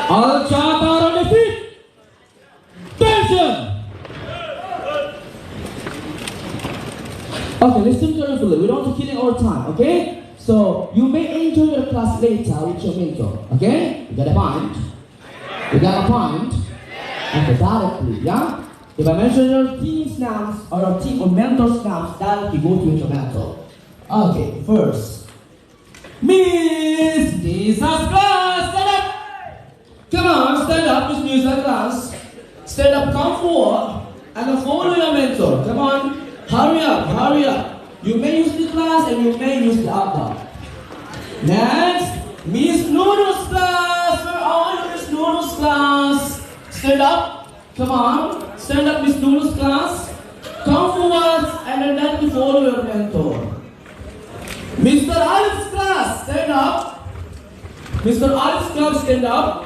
All chant are on the feet. Attention. Okay, listen carefully. We don't want to kill our time, okay? So you may enjoy your class later with your mentor, okay? You got a point? You got a point? Okay, directly, yeah? If I mention your team's names or your team or mentor's names, directly go to your mentor. Okay, first. Miss Jesus class, stand up! Come on, stand up, Miss Music class. Stand up, come forward, and follow your mentor. Come on, hurry up, hurry up. You may use the class and you may use the outdoor. Next, Miss Noodles class. Where are you, Miss Noodles class? Stand up, come on. Stand up, Miss Noodles class. Come forward, and then follow your mentor. Mr. Alif's class, stand up. Mr. Alif's class, stand up.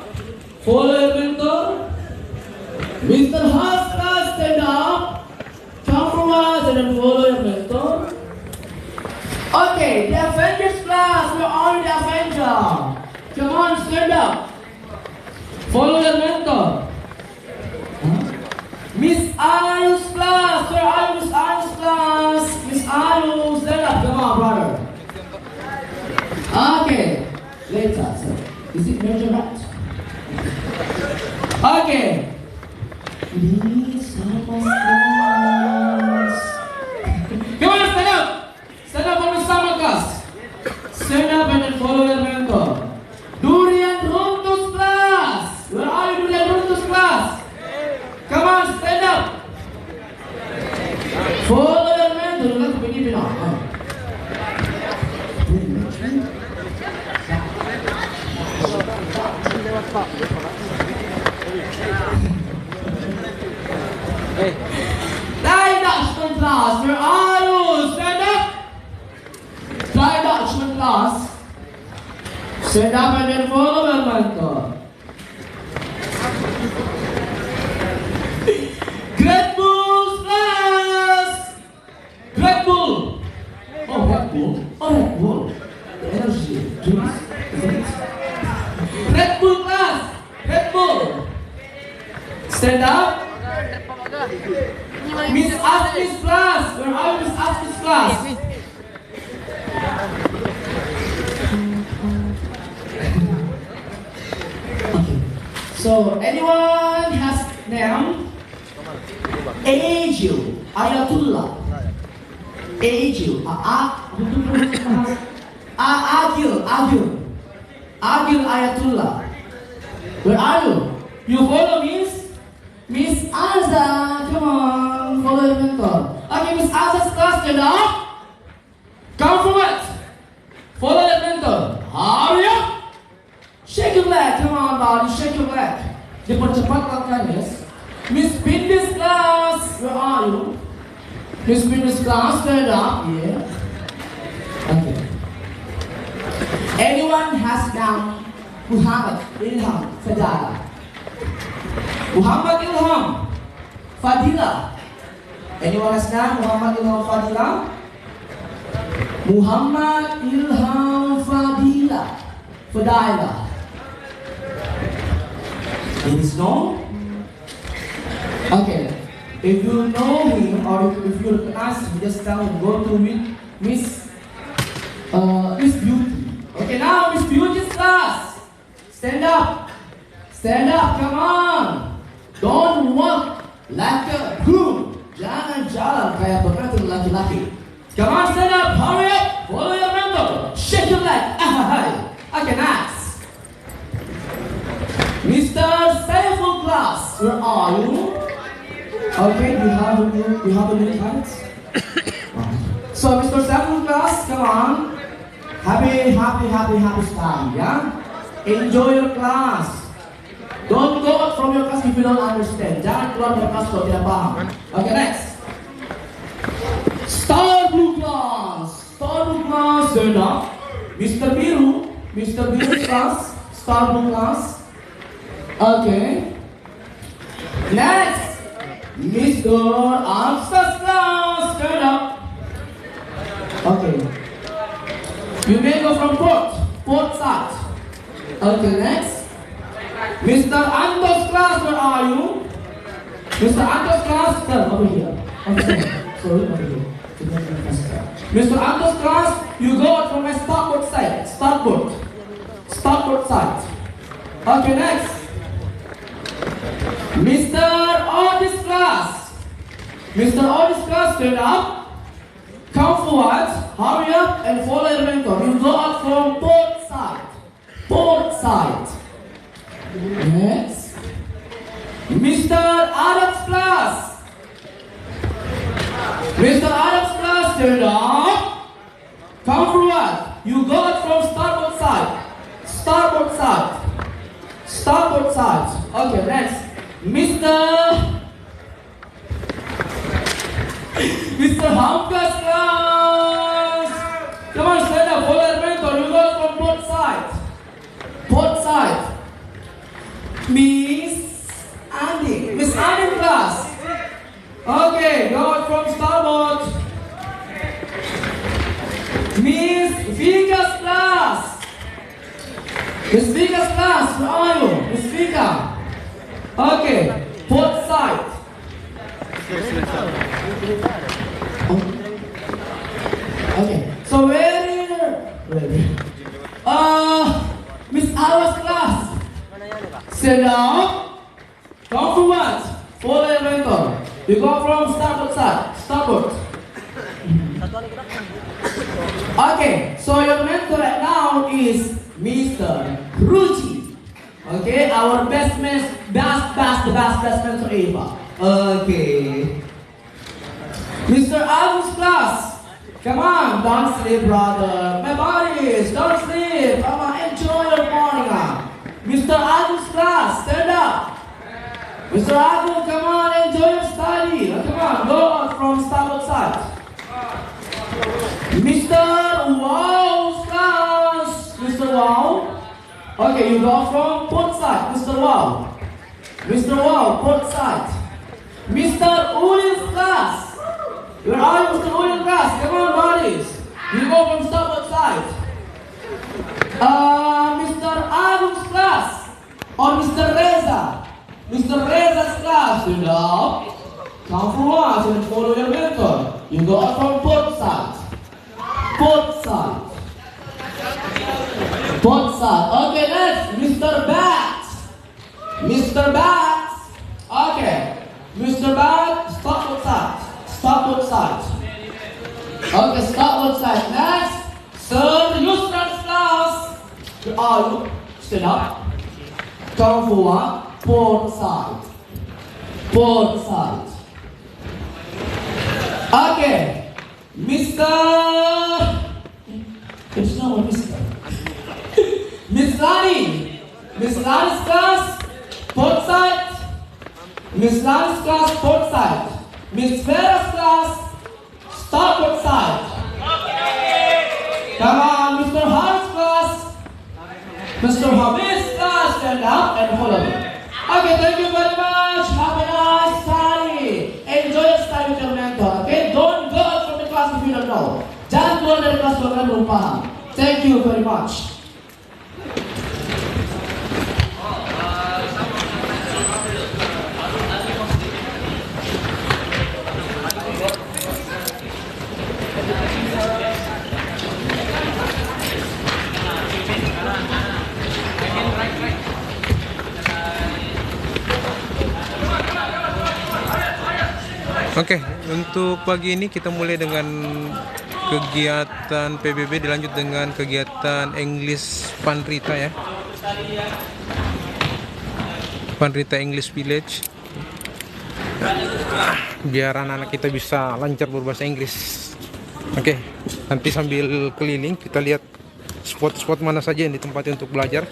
Follow your mentor. Mr. Haas class, stand up. Come forward and then follow your mentor. Okay, the Avengers class, we're on the Avenger. Come on, stand up. Follow your mentor. Miss Ayu's class, where are you, Miss Ayu's class? Miss Ayu, stand up. Come on, brother. Okay, later, sir. Is it major right? Okay. Please help us, class. Come on, stand up. Stand up for the summer class. Stand up and then follow your mentor. Durian Runtus class. Where are you, Durian Runtus class? Come on, stand up. Follow your mentor. Let's begin it now. Thai Dutchman class, where are you? Stand up. Thai Dutchman class. Stand up and then follow your mentor. Red Bull's class. Red Bull. Oh, Red Bull. Oh, Red Bull. The energy drinks, isn't it? Red Bull class. Red Bull. Stand up. Miss Ashley's class. Where are you, Miss Ashley's class? Okay. So anyone has name? Agil Ayatullah. Agil. Agil Ayatullah. Where are you? You follow Miss Azza. Come on, follow your mentor. Okay, Miss Azza's class, stand up. Come forward. Follow your mentor. Hurry up. Shake your leg. Come on, body. Shake your leg. Dipercepat langkahnya, yes. Miss Bindi's class, where are you? Miss Bindi's class, stand up. Yeah. Okay. Anyone has name Muhammad Ilham Fadila? Muhammad Ilham Fadila. Anyone has name Muhammad Ilham Fadila? Muhammad Ilham Fadila. Fadila. It is known? Okay. If you know him or if you recognize him, just tell him, go to Miss Beauty. Okay, now Miss Beauty's class. Stand up. Stand up, come on. Don't walk like a groom. Jangan jalan kayak pengantin laki-laki. Come on, stand up, hurry up. Follow your mentor. Shake your leg. Okay, nice. Mr. Saiful class, where are you? Okay, you have a minute, right? So, Mr. Saiful class, come on. Happy time, yeah? Enjoy your class. Don't go out from your class if you don't understand. Jangan keluar dari kelas kalau tidak paham. Okay, next. Star Blue class. Star Blue class, stand up. Mr. Biru's class. Star Blue class. Okay. Next. Mr. Amsta's class, stand up. Okay. You may go from fourth side. Okay, next. Mr. Anto's class, where are you? Mr. Anto's class, sir, over here. Okay, sorry, over here. Mr. Anto's class, you go out from my starboard side. Starboard side. Okay, next. Mr. Otis class. Mr. Otis class, stand up. Come forward, hurry up and follow your mentor. You go out from port side. Port side. Next. Mr. Adams class. Mr. Adams class, stand up. Come forward. You go out from starboard side. Starboard side. Starboard side. Okay, next. Mr. Hamka's class. Come on, stand up. Follow your mentor. You go from both sides. Both sides. Miss Andy class. Okay, go from starboard. Miss Vika's class. Miss Vika's class, where are you? Miss Vika. Okay, both sides. Okay, so Miss Ara's class. Stand up. Come forward. Follow your mentor. You go from starboard side. Starboard. Okay, so your mentor right now is Mr. Ruji. Okay, our best mentor ever. Okay. Mr. Adam's class. Come on, don't sleep, brother. My buddies, don't sleep. Come on, enjoy your morning. Mr. Adam's class, stand up. Mr. Adam, come on, enjoy your study. Come on, go out from starboard side. Mr. Wow's class. Mr. Wow. Okay, you go from port side. Mr. Wow. Mr. Wow, port side. Mr. Ulin's class. Where are you, Mr. Ulin's class? Come on, buddies. You go from starboard side. Mr. Adam's class. Or Mr. Reza. Mr. Reza's class. You know. Come forward and follow your mentor. You go out from port side. Port side. Port side. Okay, next. Mr. Bats. Mr. Bats. Okay. Mr. Bats, starboard side. Starboard side. Okay, starboard side. Next. Sir Yusran's class. Where are you? Stand up. Come forward. Port side. Port side. Okay. Mr. It's not what Mr. Miss Lani. Miss Lani's class. Port side. Miss Lani's class. Port side. Miss Vera's class. Starboard side. Come on, Mr. Hart's class. Mr. Hamid's class, stand up and follow me. Okay, thank you very much. Have a nice study. Enjoy your study with your mentor. Okay, don't go out from the class if you don't know. Jangan keluar dari kelas kalau kalian belum paham. Thank you very much. Oke, untuk pagi ini kita mulai dengan kegiatan PBB, dilanjut dengan kegiatan English PANRITA ya. PANRITA English Village. Biar anak-anak kita bisa lancar berbahasa Inggris. Oke, nanti sambil keliling kita lihat spot-spot mana saja yang ditempati untuk belajar.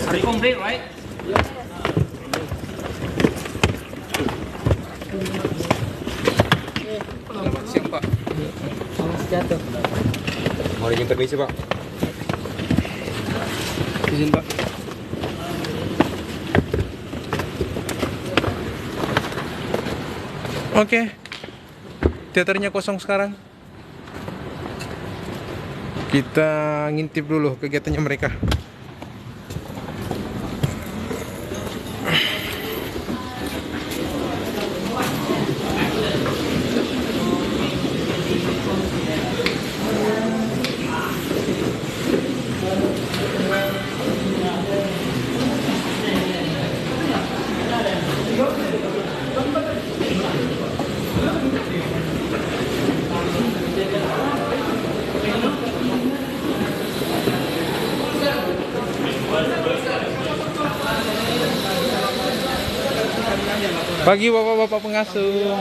Hari complete, right? Selamat siang, Pak. Jatuh. Mau izin permisi, Pak. Izin, Pak. Oke. Teaternya kosong sekarang. Kita ngintip dulu kegiatannya mereka. Pagi bapak-bapak pengasuh.